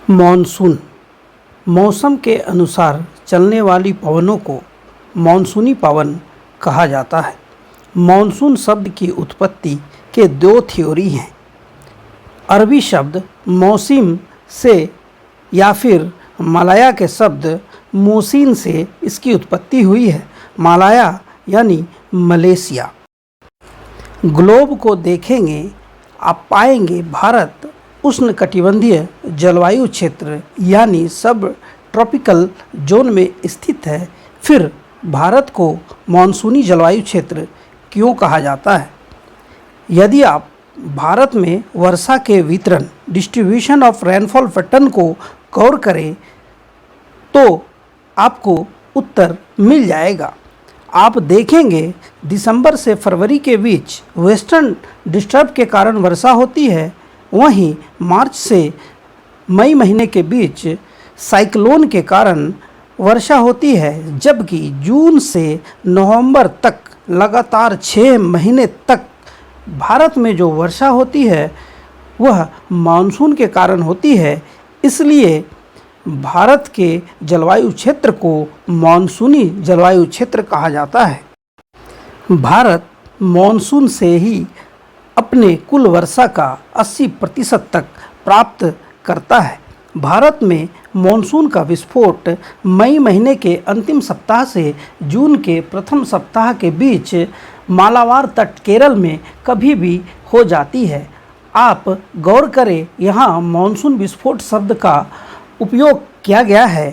Monsoon मौसम के अनुसार चलने वाली पवनों को मानसूनी पवन कहा जाता है। मॉनसून शब्द की उत्पत्ति के दो थ्योरी हैं। अरबी शब्द मौसिम से या फिर मलाया के शब्द मोसिन से इसकी उत्पत्ति हुई है। मलाया यानी मलेशिया। ग्लोब को देखेंगे आप पाएंगे भारत उष्णकटिबंधीय जलवायु क्षेत्र यानी सब ट्रॉपिकल जोन में स्थित है। फिर भारत को मानसूनी जलवायु क्षेत्र क्यों कहा जाता है? यदि आप भारत में वर्षा के वितरण डिस्ट्रीब्यूशन ऑफ रेनफॉल पैटर्न को गौर करें तो आपको उत्तर मिल जाएगा। आप देखेंगे दिसंबर से फरवरी के बीच वेस्टर्न डिस्टर्ब के कारण वर्षा होती है, वहीं मार्च से मई महीने के बीच साइक्लोन के कारण वर्षा होती है, जबकि जून से नवंबर तक लगातार 6 महीने तक भारत में जो वर्षा होती है वह मानसून के कारण होती है। इसलिए भारत के जलवायु क्षेत्र को मानसूनी जलवायु क्षेत्र कहा जाता है। भारत मानसून से ही अपने कुल वर्षा का 80% तक प्राप्त करता है। भारत में मानसून का विस्फोट मई महीने के अंतिम सप्ताह से जून के प्रथम सप्ताह के बीच मालाबार तट केरल में कभी भी हो जाती है। आप गौर करें, यहाँ मानसून विस्फोट शब्द का उपयोग किया गया है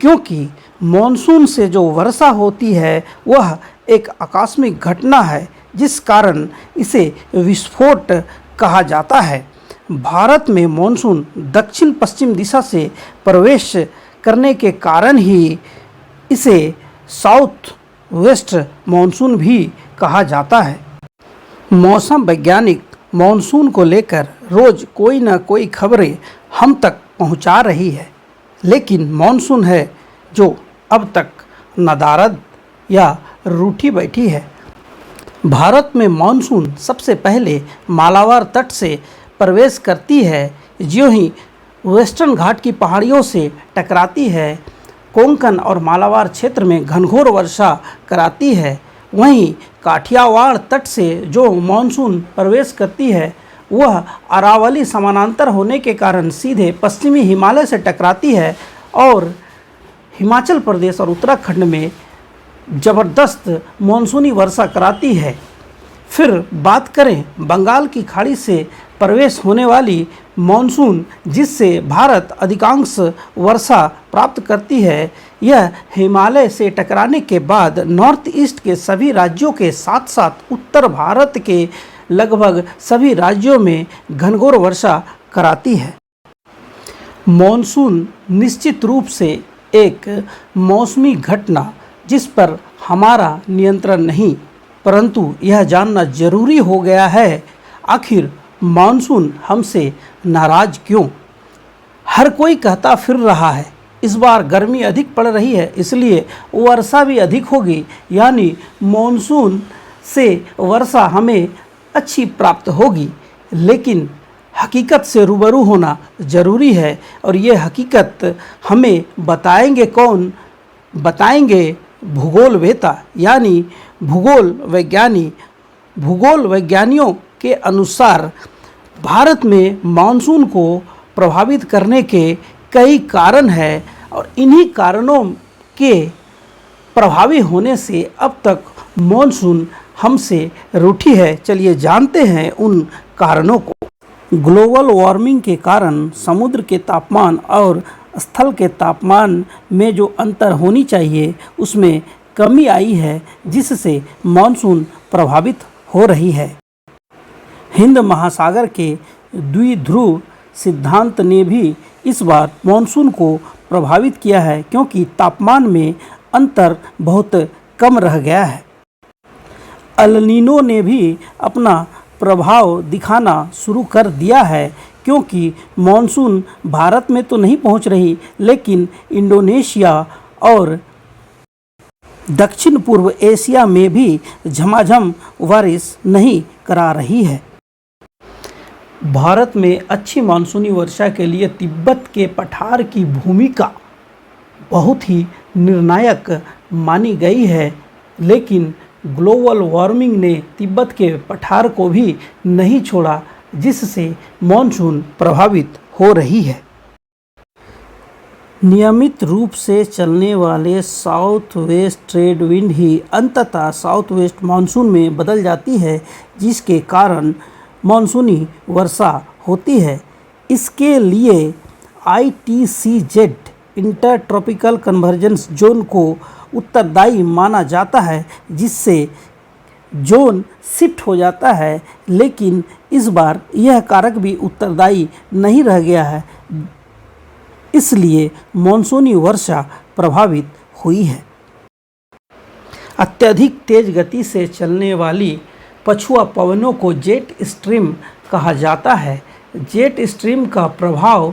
क्योंकि मानसून से जो वर्षा होती है वह एक आकस्मिक घटना है जिस कारण इसे विस्फोट कहा जाता है। भारत में मानसून दक्षिण पश्चिम दिशा से प्रवेश करने के कारण ही इसे साउथ वेस्ट मानसून भी कहा जाता है। मौसम वैज्ञानिक मानसून को लेकर रोज कोई न कोई खबरें हम तक पहुंचा रही है, लेकिन मानसून है जो अब तक नदारद या रूठी बैठी है। भारत में मानसून सबसे पहले मालाबार तट से प्रवेश करती है। ज्यों ही वेस्टर्न घाट की पहाड़ियों से टकराती है, कोंकण और मालाबार क्षेत्र में घनघोर वर्षा कराती है। वहीं काठियावाड़ तट से जो मानसून प्रवेश करती है वह अरावली समानांतर होने के कारण सीधे पश्चिमी हिमालय से टकराती है और हिमाचल प्रदेश और उत्तराखंड में ज़बरदस्त मानसूनी वर्षा कराती है। फिर बात करें बंगाल की खाड़ी से प्रवेश होने वाली मानसून जिससे भारत अधिकांश वर्षा प्राप्त करती है, यह हिमालय से टकराने के बाद नॉर्थ ईस्ट के सभी राज्यों के साथ साथ उत्तर भारत के लगभग सभी राज्यों में घनघोर वर्षा कराती है। मानसून निश्चित रूप से एक मौसमी घटना जिस पर हमारा नियंत्रण नहीं, परंतु यह जानना जरूरी हो गया है आखिर मानसून हमसे नाराज क्यों? हर कोई कहता फिर रहा है इस बार गर्मी अधिक पड़ रही है इसलिए वर्षा भी अधिक होगी, यानी मानसून से वर्षा हमें अच्छी प्राप्त होगी। लेकिन हकीकत से रूबरू होना ज़रूरी है और ये हकीकत हमें बताएंगे कौन? बताएंगे भूगोलवेता यानी भूगोल वैज्ञानियों के अनुसार भारत में मानसून को प्रभावित करने के कई कारण हैं और इन्हीं कारणों के प्रभावी होने से अब तक मानसून हमसे रूठी है। चलिए जानते हैं उन कारणों को। ग्लोबल वार्मिंग के कारण समुद्र के तापमान और स्थल के तापमान में जो अंतर होनी चाहिए उसमें कमी आई है, जिससे मानसून प्रभावित हो रही है। हिंद महासागर के द्विध्रुव सिद्धांत ने भी इस बार मानसून को प्रभावित किया है क्योंकि तापमान में अंतर बहुत कम रह गया है। अल नीनो ने भी अपना प्रभाव दिखाना शुरू कर दिया है क्योंकि मानसून भारत में तो नहीं पहुंच रही लेकिन इंडोनेशिया और दक्षिण पूर्व एशिया में भी झमाझम बारिश नहीं करा रही है। भारत में अच्छी मानसूनी वर्षा के लिए तिब्बत के पठार की भूमिका बहुत ही निर्णायक मानी गई है, लेकिन ग्लोबल वार्मिंग ने तिब्बत के पठार को भी नहीं छोड़ा, जिससे मानसून प्रभावित हो रही है। नियमित रूप से चलने वाले साउथ वेस्ट ट्रेड विंड ही अंततः साउथ वेस्ट मानसून में बदल जाती है, जिसके कारण मानसूनी वर्षा होती है। इसके लिए ITCZ inter tropical convergence zone को उत्तरदायी माना जाता है, जिससे जोन शिफ्ट हो जाता है, लेकिन इस बार यह कारक भी उत्तरदायी नहीं रह गया है, इसलिए मानसूनी वर्षा प्रभावित हुई है। अत्यधिक तेज गति से चलने वाली पछुआ पवनों को जेट स्ट्रीम कहा जाता है। जेट स्ट्रीम का प्रभाव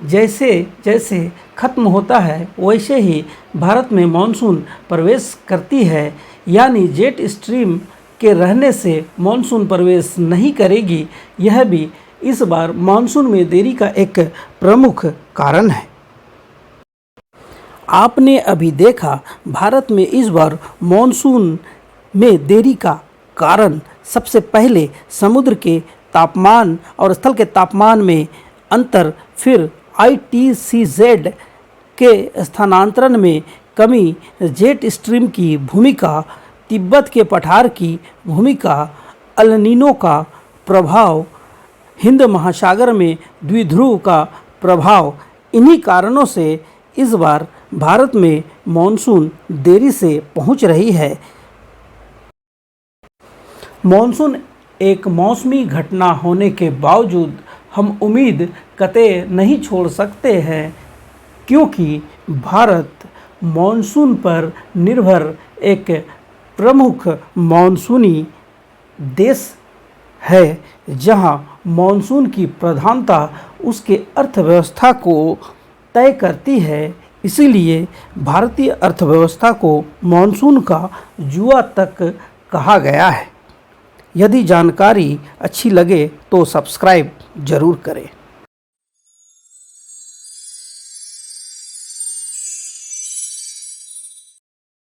जैसे जैसे खत्म होता है, वैसे ही भारत में मानसून प्रवेश करती है, यानी जेट स्ट्रीम के रहने से मानसून प्रवेश नहीं करेगी। यह भी इस बार मानसून में देरी का एक प्रमुख कारण है। आपने अभी देखा, भारत में इस बार मानसून में देरी का कारण सबसे पहले समुद्र के तापमान और स्थल के तापमान में अंतर, फिर ITCZ के स्थानांतरण में कमी, जेट स्ट्रीम की भूमिका, तिब्बत के पठार की भूमिका, अल नीनो का प्रभाव, हिंद महासागर में द्विध्रुव का प्रभाव। इन्हीं कारणों से इस बार भारत में मानसून देरी से पहुंच रही है। मानसून एक मौसमी घटना होने के बावजूद हम उम्मीद कतई नहीं छोड़ सकते हैं, क्योंकि भारत मानसून पर निर्भर एक प्रमुख मानसूनी देश है, जहां मानसून की प्रधानता उसके अर्थव्यवस्था को तय करती है। इसीलिए भारतीय अर्थव्यवस्था को मानसून का जुआ तक कहा गया है। यदि जानकारी अच्छी लगे तो सब्सक्राइब जरूर करें।